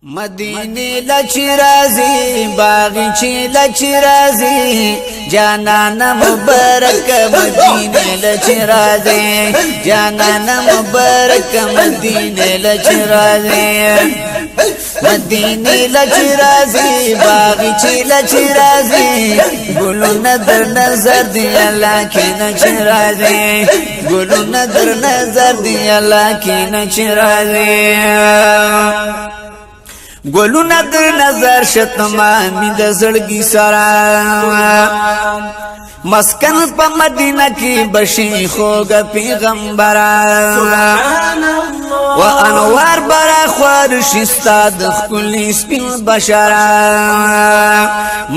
مدینه لچرازی باغی چی لچرازی جانانا مبارک مدینه لچرازی جانانا مبارک مدینه لچرازی مدینه لچرازی باغی چی لچرازی گلونا در نظر دی اللہ کی نچرازی گلونا در نظر دی اللہ کی نچرازی گلونا در نظر شتمانی د زړګي سره مسکن په مدینه کې بشي خوګ پیغمبر و انوار برا خوار شستاد خلی سپین بشر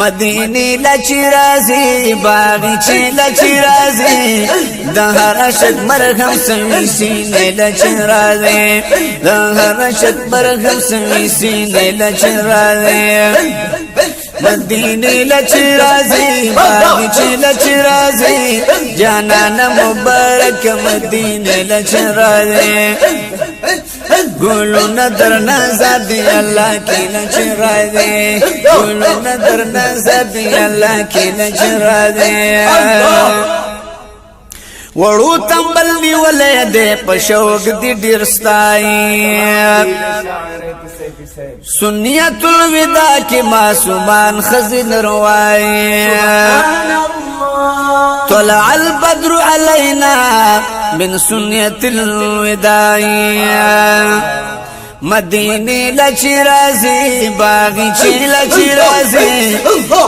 مدینه لچرازی باغی چی لچرازی د هر شک مرهم سوي سینې لچرازی د هر شک مرهم سوي سینې لچرازی مدینه لچرازی باغی چی لچرازی جانانا مبارک مدینه لچرازی گلونا در نظر دی اللہ کی لچرازی گلونا در نظر دی اللہ کی لچرازی وړو تمبل نیولې دې پښوګ دې ډیرستای سنیت الوداع کې معصومان خزن روای طلع البدر علينا من سنیت الوداع مدینه لچرازی باغی چی لچرازی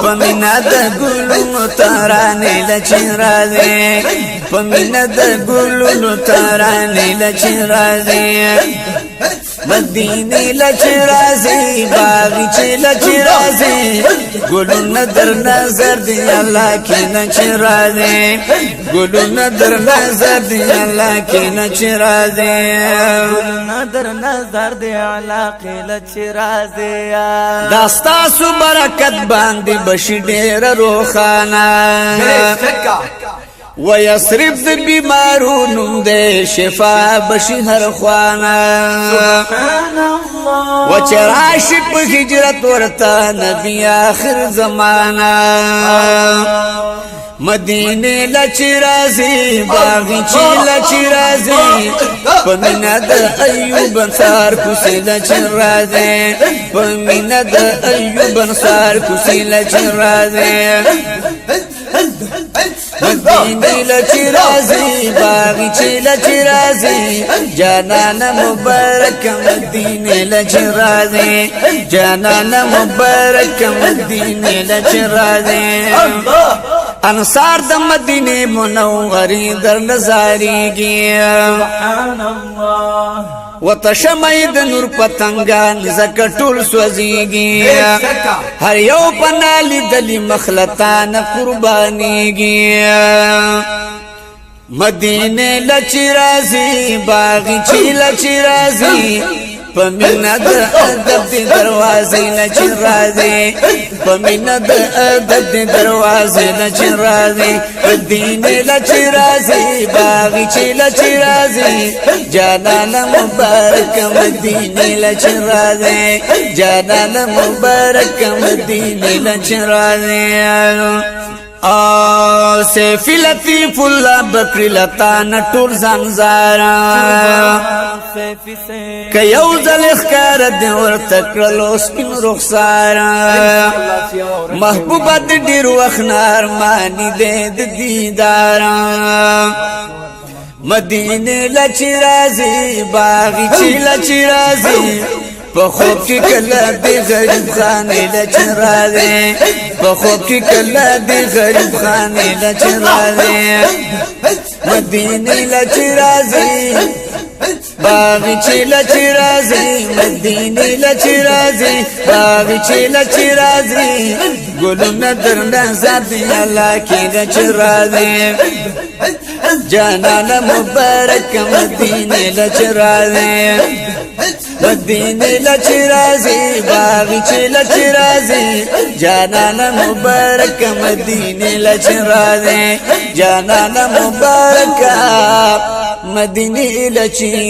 پمینا د ګلونو ترانه لچرازی پمینا د ګلونو ترانه لچرازی مدینه لچرازی باغی چی لچرازی گلونا در نظر دی اللہ کی نچرازی گلونا در نظر دی اللہ کی نچرازی گلونا در نظر دی اللہ کی نچرازی داستا سو برکت باندی بشی ډیر روخانا ويصرف ذ بیمارونو دے شفا بشی ہر خوانا وچراش پا ہجرت ورتا نبی آخر زمانا مدینه لچرازی باغی چی لچرازی پمینا د ایوب انصار کسی لچرازی پمینا د ایوب انصار کسی لچرازی مدینه لچرازی باغی چی لچرازی جانانا مبارک مدینه لچرازی جانانا مبارک مدینه لچرازی انصار د مدینه منوری در نظاریږي سبحان الله وتشمع د نور پتنګان زکه ټول سوځيږي هر یو پنالي دلی مخلطان قربانيږي مدینه لچرازی باغی چی لچرازی پمینا د ادب دی دروازې لچرازی پمینا د ادب دی دروازې لچرازی مدینه لچرازی باغی چی لچرازی جانانا مبارک مدینه لچرازی جانانا مبارک مدینه لچرازی سیفی لطیف اللہ بکری لطان ټول زنزارا کیو زل اخکار دی ورتکرلو سپین رخسارا محبوبت دیر وخنار مانی دید دیدارا مدینه لچرازی باغی چی لچرازی پخوب کی کلا دی غریب خانی لچرازی پخوب کی کلا دی غریب خانی لچرازی مدینه لچرازی باغی چی لچرازی مدینه لچرازی باغی چی لچرازی گلونا در نظر دی اللہ کی لچرازی جانانا مبارک مدینه لچرازی مدینه لچرازی باغی چی لچرازی جانانا مبارک مدینه لچرازی جانانا مبارک مدینه لچرازی